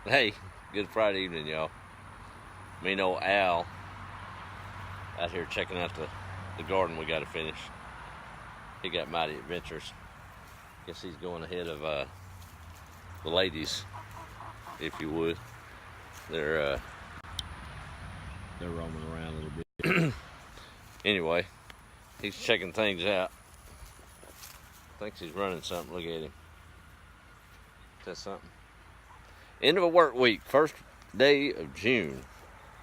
Hey, good Friday evening, y'all. Me and old Al out here checking out the garden we got to finish. He got mighty adventures. Guess he's going ahead of the ladies, if you would. They're roaming around a little bit. Anyway, he's checking things out. Thinks he's running something. Look at him. Is that something? End of a work week, first day of June,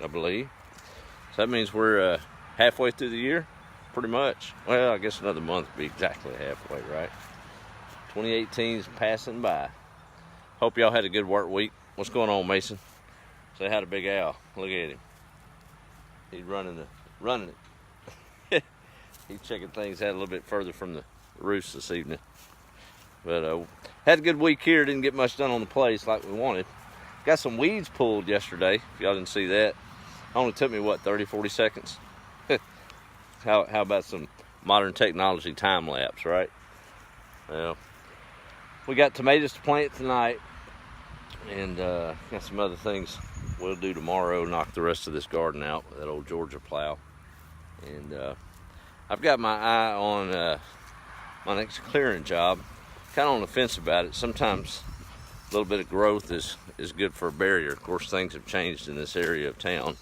I believe. So that means we're halfway through the year, pretty much. Well, I guess another month would be exactly halfway, right? 2018 is passing by. Hope y'all had a good work week. What's going on, Mason? Say hi to Big Al. Look at him. He's running it. He's checking things out a little bit further from the roost this evening. But had a good week here. Didn't get much done on the place like we wanted. Got some weeds pulled yesterday. If y'all didn't see that, only took me 30, 40 seconds. How about some modern technology time lapse, right? Well, we got tomatoes to plant tonight, and got some other things we'll do tomorrow. Knock the rest of this garden out with that old Georgia plow. And I've got my eye on my next clearing job. Kind of on the fence about it. Sometimes a little bit of growth is good for a barrier. Of course, things have changed in this area of town.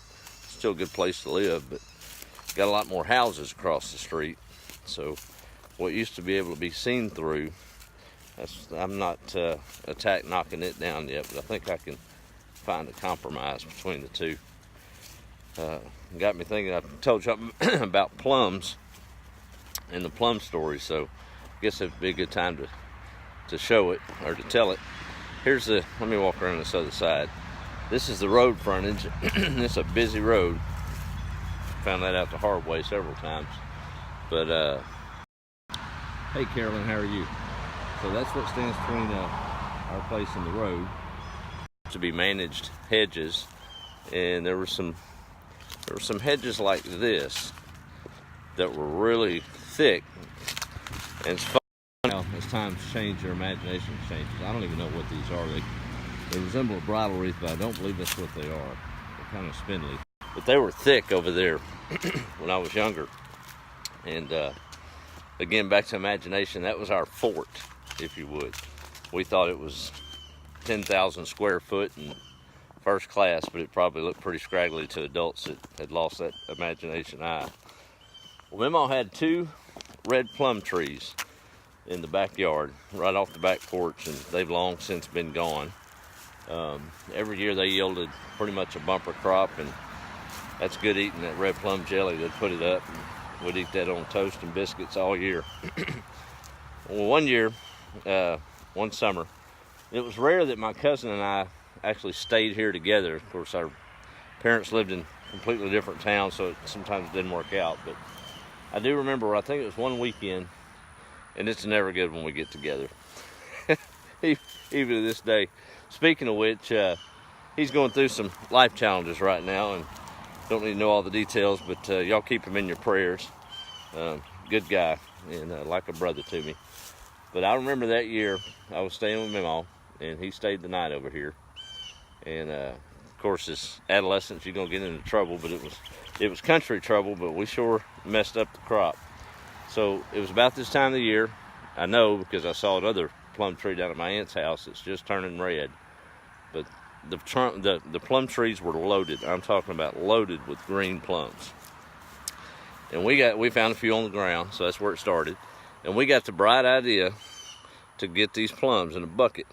Still a good place to live, but got a lot more houses across the street. So what used to be able to be seen through, I'm not knocking it down yet, but I think I can find a compromise between the two. Got me thinking. I told you about plums and the plum story, so I guess it'd be a good time to show it or to tell it. Let me walk around this other side. This is the road frontage. It's a busy road. Found that out the hard way several times. But hey Carolyn, how are you? So that's what stands between our place and the road. To be managed hedges, and there were some hedges like this that were really thick, and it's fun. As times change, your imagination changes. I don't even know what these are. They resemble a bridal wreath, but I don't believe that's what they are. They're kind of spindly. But they were thick over there when I was younger. And again, back to imagination, that was our fort, if you would. We thought it was 10,000 square foot and first class, but it probably looked pretty scraggly to adults that had lost that imagination eye. Well, Memo had 2 red plum trees in the backyard, right off the back porch, and they've long since been gone. Every year they yielded pretty much a bumper crop, and that's good eating that red plum jelly. They'd put it up, and we'd eat that on toast and biscuits all year. Well, one summer, it was rare that my cousin and I actually stayed here together. Of course, our parents lived in completely different towns, so it sometimes didn't work out. But I do remember, I think it was one weekend, and it's never good when we get together. Even to this day. Speaking of which, he's going through some life challenges right now, and don't need to know all the details, but y'all keep him in your prayers. Good guy, and like a brother to me. But I remember that year, I was staying with Memo, and he stayed the night over here. And of course, as adolescents, you're gonna get into trouble, but it was country trouble, but we sure messed up the crop. So it was about this time of the year. I know because I saw another plum tree down at my aunt's house. It's just turning red. But the plum trees were loaded. I'm talking about loaded with green plums. And we found a few on the ground, so that's where it started. And we got the bright idea to get these plums in a bucket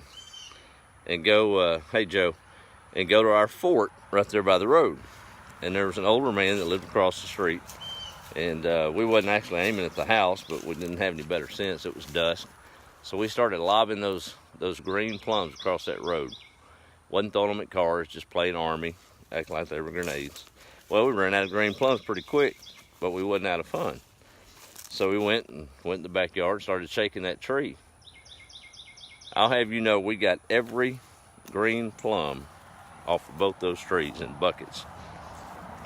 and go, hey Joe, and go to our fort right there by the road. And there was an older man that lived across the street. And we wasn't actually aiming at the house, but we didn't have any better sense. It was dusk. So we started lobbing those green plums across that road. Wasn't throwing them at cars, just playing army, acting like they were grenades. Well, we ran out of green plums pretty quick, but we wasn't out of fun. So we went in the backyard and started shaking that tree. I'll have you know, we got every green plum off of both those trees in buckets.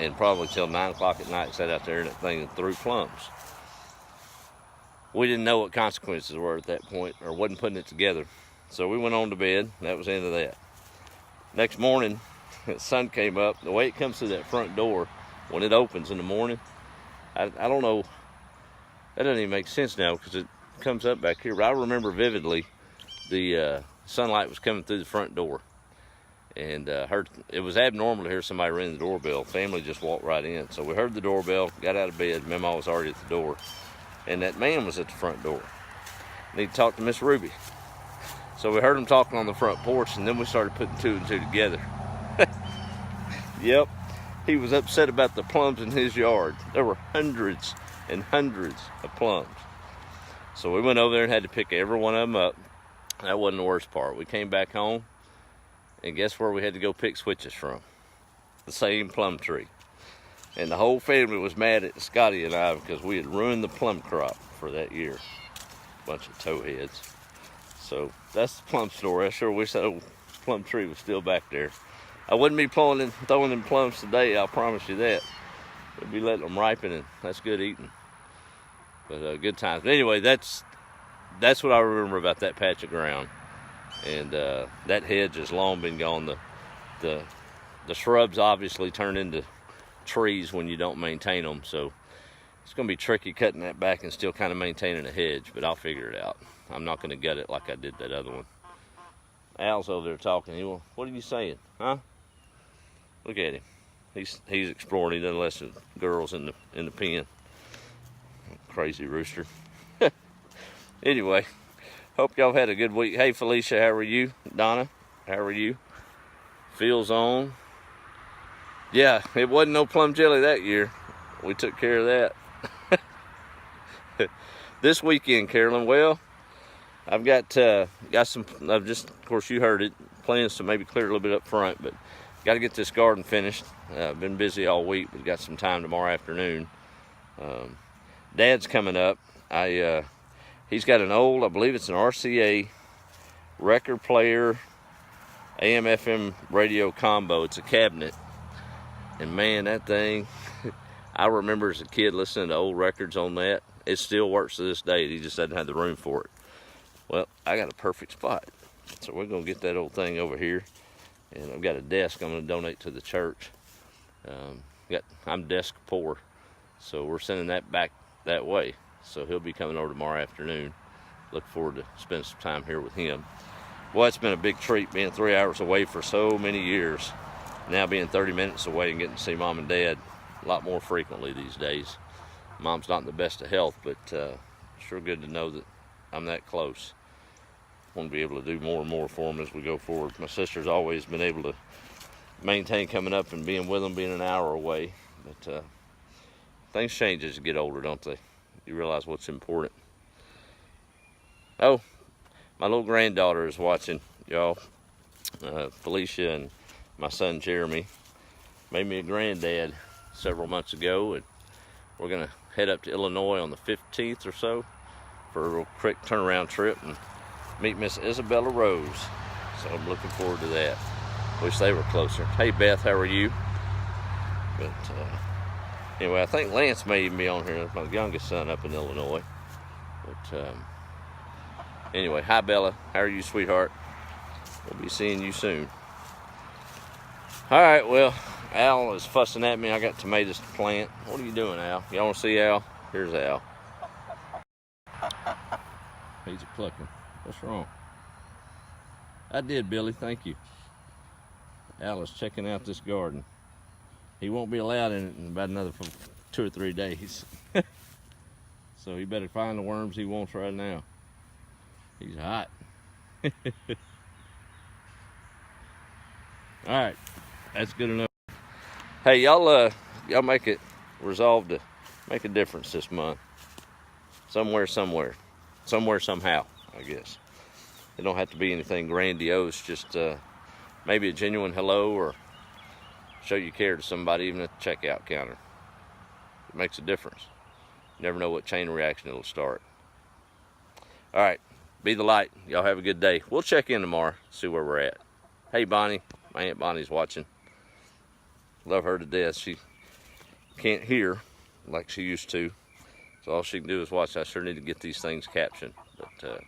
And probably till 9 o'clock at night, sat out there in that thing and threw plums. We didn't know what consequences were at that point, or wasn't putting it together. So we went on to bed, and that was the end of that. Next morning, the sun came up. The way it comes through that front door, when it opens in the morning, I don't know. That doesn't even make sense now because it comes up back here. But I remember vividly the sunlight was coming through the front door. And it was abnormal to hear somebody ring the doorbell. Family just walked right in. So we heard the doorbell, got out of bed. Mama was already at the door. And that man was at the front door. And he talked to Miss Ruby. So we heard him talking on the front porch, and then we started putting two and two together. Yep, he was upset about the plums in his yard. There were hundreds and hundreds of plums. So we went over there and had to pick every one of them up. That wasn't the worst part. We came back home. And guess where we had to go pick switches from? The same plum tree. And the whole family was mad at Scotty and I because we had ruined the plum crop for that year. Bunch of towheads. So that's the plum story. I sure wish that old plum tree was still back there. I wouldn't be throwing them plums today, I'll promise you that. We'd be letting them ripen, and that's good eating. But good times. But anyway, that's what I remember about that patch of ground. And that hedge has long been gone. The shrubs obviously turn into trees when you don't maintain them, so it's going to be tricky cutting that back and still kind of maintaining a hedge, but I'll figure it out. I'm not going to gut it like I did that other one. Al's over there talking. What are you saying, huh? Look at him. He's exploring. He doesn't listen to girls in the pen. Crazy rooster. Anyway. Hope y'all had a good week. Hey, Felicia, how are you? Donna, how are you? Phil's on. Yeah, it wasn't no plum jelly that year. We took care of that. This weekend, Carolyn, well, I've got some, of course you heard it, plans to maybe clear a little bit up front, but got to get this garden finished. Been busy all week, but got some time tomorrow afternoon. Dad's coming up. He's got an old, I believe it's an RCA record player, AM FM radio combo. It's a cabinet. And man, that thing, I remember as a kid listening to old records on that. It still works to this day. He just doesn't have the room for it. Well, I got a perfect spot. So we're going to get that old thing over here. And I've got a desk I'm going to donate to the church. I'm desk poor. So we're sending that back that way. So he'll be coming over tomorrow afternoon. Look forward to spending some time here with him. Well, it's been a big treat being 3 hours away for so many years. Now being 30 minutes away and getting to see Mom and Dad a lot more frequently these days. Mom's not in the best of health, but sure good to know that I'm that close. Want to be able to do more and more for them as we go forward. My sister's always been able to maintain coming up and being with them, being an hour away. But things change as you get older, don't they? You realize what's important. Oh, my little granddaughter is watching, y'all. Felicia and my son Jeremy made me a granddad several months ago, and we're gonna head up to Illinois on the 15th or so for a real quick turnaround trip and meet Miss Isabella Rose. So I'm looking forward to that. Wish they were closer. Hey Beth, how are you? But anyway, I think Lance may even be on here. That's my youngest son up in Illinois. But anyway, hi Bella. How are you, sweetheart? We'll be seeing you soon. All right, well, Al is fussing at me. I got tomatoes to plant. What are you doing, Al? Y'all want to see Al? Here's Al. He's a plucking. What's wrong? I did, Billy. Thank you. Al is checking out this garden. He won't be allowed in it in about another 2 or 3 days. So he better find the worms he wants right now. He's hot. All right, that's good enough. Hey, y'all make it resolve to make a difference this month. Somewhere, somehow, I guess. It don't have to be anything grandiose. Just maybe a genuine hello or show you care to somebody, even at the checkout counter. It makes a difference. You never know what chain reaction it'll start. All right, be the light. Y'all have a good day. We'll check in tomorrow, see where we're at. Hey, Bonnie. My Aunt Bonnie's watching. Love her to death. She can't hear like she used to, so all she can do is watch. I sure need to get these things captioned. But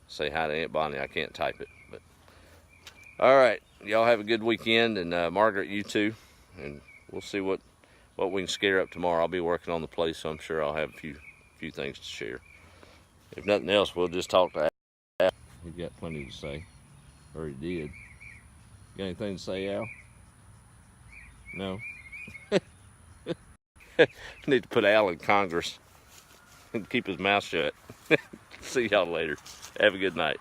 say hi to Aunt Bonnie. I can't type it, but All right, y'all have a good weekend, and Margaret, you too. And we'll see what we can scare up tomorrow. I'll be working on the place, so I'm sure I'll have a few things to share. If nothing else, we'll just talk to Al. He's got plenty to say, or he did. Got anything to say, Al? No. Need to put Al in Congress and keep his mouth shut. See y'all later. Have a good night.